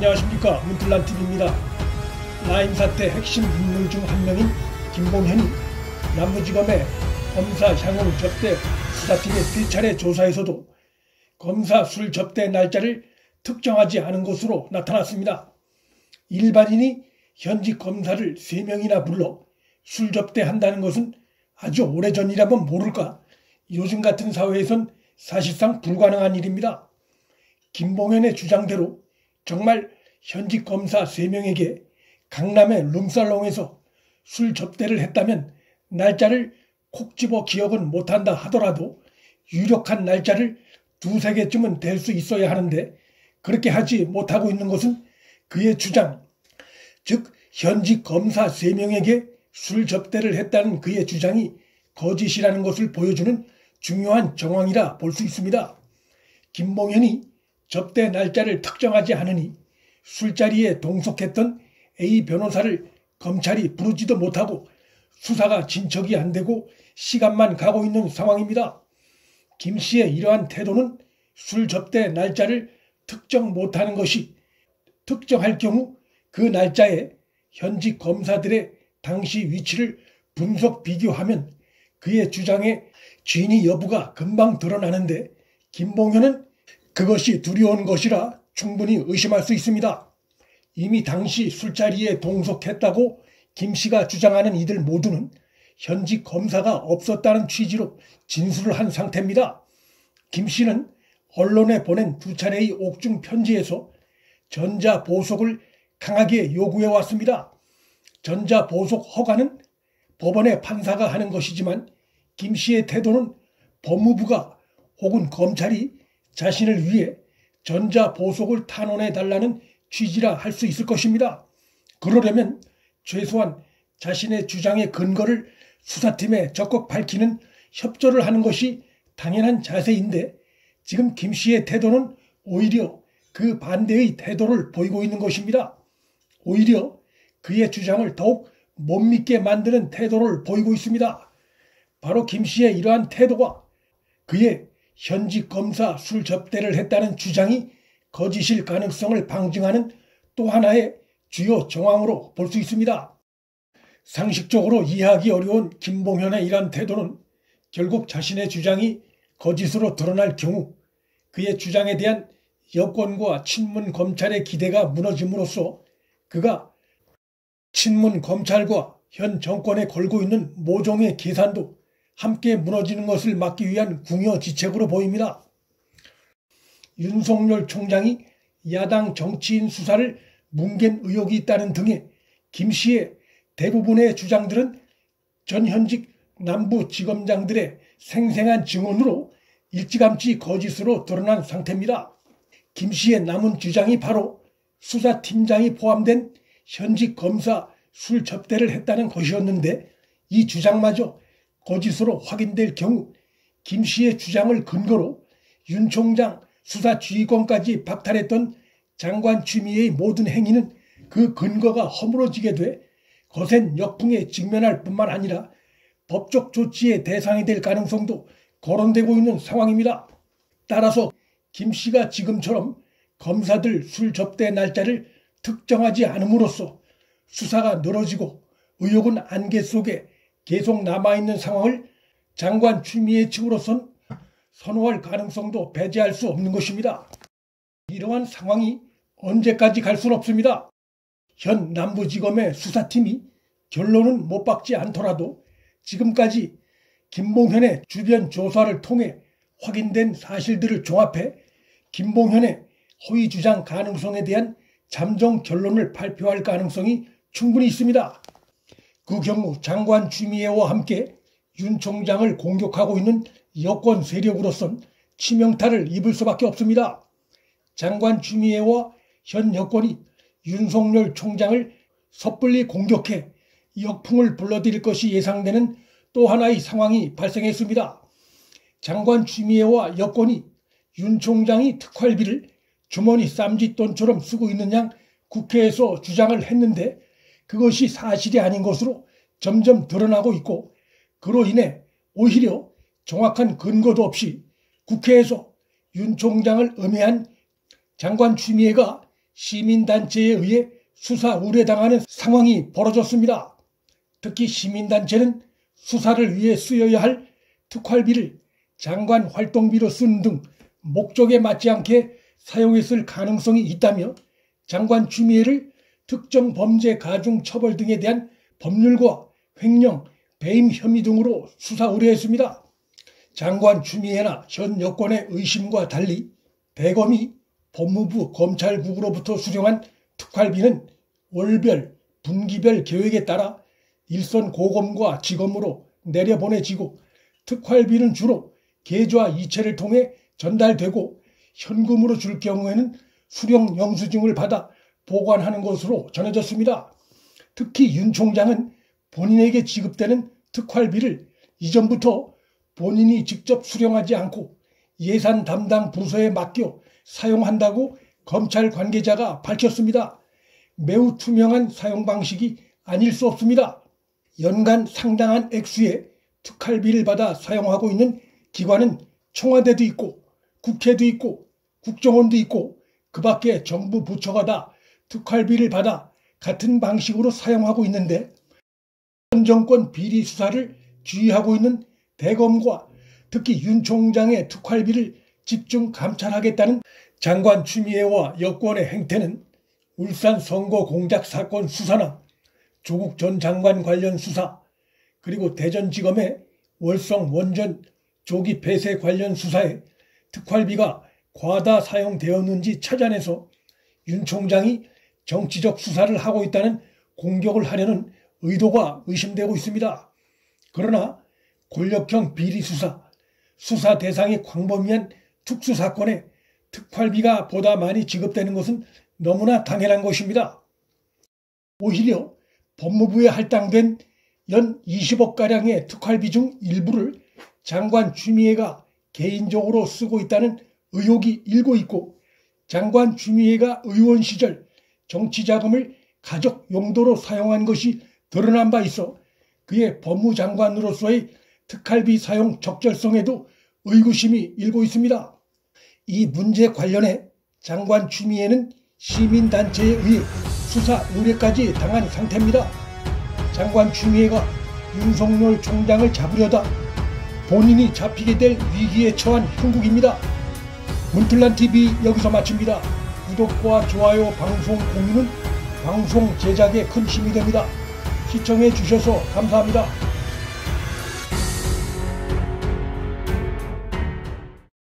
안녕하십니까, 문틀란TV입니다. 라임 사태 핵심 인물 중 한 명인 김봉현이 남부지검의 검사 향후 접대 수사팀의 필차례 조사에서도 검사 술 접대 날짜를 특정하지 않은 것으로 나타났습니다. 일반인이 현직 검사를 3명이나 불러 술 접대한다는 것은 아주 오래전이라면 모를까, 요즘 같은 사회에선 사실상 불가능한 일입니다. 김봉현의 주장대로 정말 현직 검사 3명에게 강남의 룸살롱에서 술 접대를 했다면 날짜를 콕 집어 기억은 못한다 하더라도 유력한 날짜를 2~3개쯤은 될 수 있어야 하는데, 그렇게 하지 못하고 있는 것은 그의 주장, 즉 현직 검사 3명에게 술 접대를 했다는 그의 주장이 거짓이라는 것을 보여주는 중요한 정황이라 볼 수 있습니다. 김봉현이 접대 날짜를 특정하지 않으니 술자리에 동석했던 A 변호사를 검찰이 부르지도 못하고 수사가 진척이 안 되고 시간만 가고 있는 상황입니다. 김 씨의 이러한 태도는 술 접대 날짜를 특정 못하는 것이, 특정할 경우 그 날짜에 현직 검사들의 당시 위치를 분석 비교하면 그의 주장의 진위 여부가 금방 드러나는데, 김봉현은 그것이 두려운 것이라 충분히 의심할 수 있습니다. 이미 당시 술자리에 동석했다고 김 씨가 주장하는 이들 모두는 현직 검사가 없었다는 취지로 진술을 한 상태입니다. 김 씨는 언론에 보낸 2차례의 옥중 편지에서 전자보석을 강하게 요구해 왔습니다. 전자보석 허가는 법원의 판사가 하는 것이지만 김 씨의 태도는 법무부가 혹은 검찰이 자신을 위해 전자보석을 탄원해달라는 취지라 할 수 있을 것입니다. 그러려면 최소한 자신의 주장의 근거를 수사팀에 적극 밝히는 협조를 하는 것이 당연한 자세인데, 지금 김 씨의 태도는 오히려 그 반대의 태도를 보이고 있는 것입니다. 오히려 그의 주장을 더욱 못 믿게 만드는 태도를 보이고 있습니다. 바로 김 씨의 이러한 태도가 그의 현직 검사 술 접대를 했다는 주장이 거짓일 가능성을 방증하는 또 하나의 주요 정황으로 볼 수 있습니다. 상식적으로 이해하기 어려운 김봉현의 이러한 태도는 결국 자신의 주장이 거짓으로 드러날 경우 그의 주장에 대한 여권과 친문 검찰의 기대가 무너짐으로써 그가 친문 검찰과 현 정권에 걸고 있는 모종의 계산도 함께 무너지는 것을 막기 위한 궁여지책으로 보입니다. 윤석열 총장이 야당 정치인 수사를 뭉갠 의혹이 있다는 등의 김 씨의 대부분의 주장들은 전 현직 남부지검장들의 생생한 증언으로 일찌감치 거짓으로 드러난 상태입니다. 김 씨의 남은 주장이 바로 수사팀장이 포함된 현직 검사 술 접대를 했다는 것이었는데, 이 주장마저 거짓으로 확인될 경우 김 씨의 주장을 근거로 윤 총장 수사 지휘권까지 박탈했던 장관 추미애의 모든 행위는 그 근거가 허물어지게 돼 거센 역풍에 직면할 뿐만 아니라 법적 조치의 대상이 될 가능성도 거론되고 있는 상황입니다. 따라서 김 씨가 지금처럼 검사들 술 접대 날짜를 특정하지 않음으로써 수사가 늘어지고 의혹은 안개 속에 계속 남아있는 상황을 장관 추미애 측으로선 선호할 가능성도 배제할 수 없는 것입니다. 이러한 상황이 언제까지 갈 수는 없습니다. 현 남부지검의 수사팀이 결론은 못 박지 않더라도 지금까지 김봉현의 주변 조사를 통해 확인된 사실들을 종합해 김봉현의 허위 주장 가능성에 대한 잠정 결론을 발표할 가능성이 충분히 있습니다. 그 경우 장관 추미애와 함께 윤 총장을 공격하고 있는 여권 세력으로선 치명타를 입을 수밖에 없습니다. 장관 추미애와 현 여권이 윤석열 총장을 섣불리 공격해 역풍을 불러들일 것이 예상되는 또 하나의 상황이 발생했습니다. 장관 추미애와 여권이 윤 총장이 특활비를 주머니 쌈짓돈처럼 쓰고 있는 양 국회에서 주장을 했는데, 그것이 사실이 아닌 것으로 점점 드러나고 있고, 그로 인해 오히려 정확한 근거도 없이 국회에서 윤 총장을 음해한 장관 추미애가 시민단체에 의해 수사 의뢰당하는 상황이 벌어졌습니다. 특히 시민단체는 수사를 위해 쓰여야 할 특활비를 장관 활동비로 쓰는 등 목적에 맞지 않게 사용했을 가능성이 있다며 장관 추미애를 특정 범죄 가중 처벌 등에 대한 법률과 횡령, 배임 혐의 등으로 수사 의뢰했습니다. 장관 추미애나 현 여권의 의심과 달리 대검이 법무부 검찰국으로부터 수령한 특활비는 월별, 분기별 계획에 따라 일선 고검과 지검으로 내려보내지고 특활비는 주로 계좌 이체를 통해 전달되고 현금으로 줄 경우에는 수령 영수증을 받아 보관하는 것으로 전해졌습니다. 특히 윤 총장은 본인에게 지급되는 특활비를 이전부터 본인이 직접 수령하지 않고 예산 담당 부서에 맡겨 사용한다고 검찰 관계자가 밝혔습니다. 매우 투명한 사용 방식이 아닐 수 없습니다. 연간 상당한 액수의 특활비를 받아 사용하고 있는 기관은 청와대도 있고 국회도 있고 국정원도 있고 그 밖에 정부 부처가 다 특활비를 받아 같은 방식으로 사용하고 있는데 현 정권 비리 수사를 지휘하고 있는 대검과 특히 윤 총장의 특활비를 집중 감찰하겠다는 장관 추미애와 여권의 행태는 울산 선거 공작 사건 수사나 조국 전 장관 관련 수사 그리고 대전지검의 월성 원전 조기 폐쇄 관련 수사에 특활비가 과다 사용되었는지 찾아내서 윤 총장이 정치적 수사를 하고 있다는 공격을 하려는 의도가 의심되고 있습니다. 그러나 권력형 비리 수사 대상이 광범위한 특수사건에 특활비가 보다 많이 지급되는 것은 너무나 당연한 것입니다. 오히려 법무부에 할당된 연 20억가량의 특활비 중 일부를 장관 추미애가 개인적으로 쓰고 있다는 의혹이 일고 있고 장관 추미애가 의원 시절 정치자금을 가족 용도로 사용한 것이 드러난 바 있어 그의 법무장관으로서의 특활비 사용 적절성에도 의구심이 일고 있습니다. 이 문제 관련해 장관 추미애는 시민단체에 의해 수사 의뢰까지 당한 상태입니다. 장관 추미애가 윤석열 총장을 잡으려다 본인이 잡히게 될 위기에 처한 형국입니다. 문틀란TV 여기서 마칩니다. 구독과 좋아요, 방송 공유는 방송 제작에 큰 힘이 됩니다. 시청해 주셔서 감사합니다.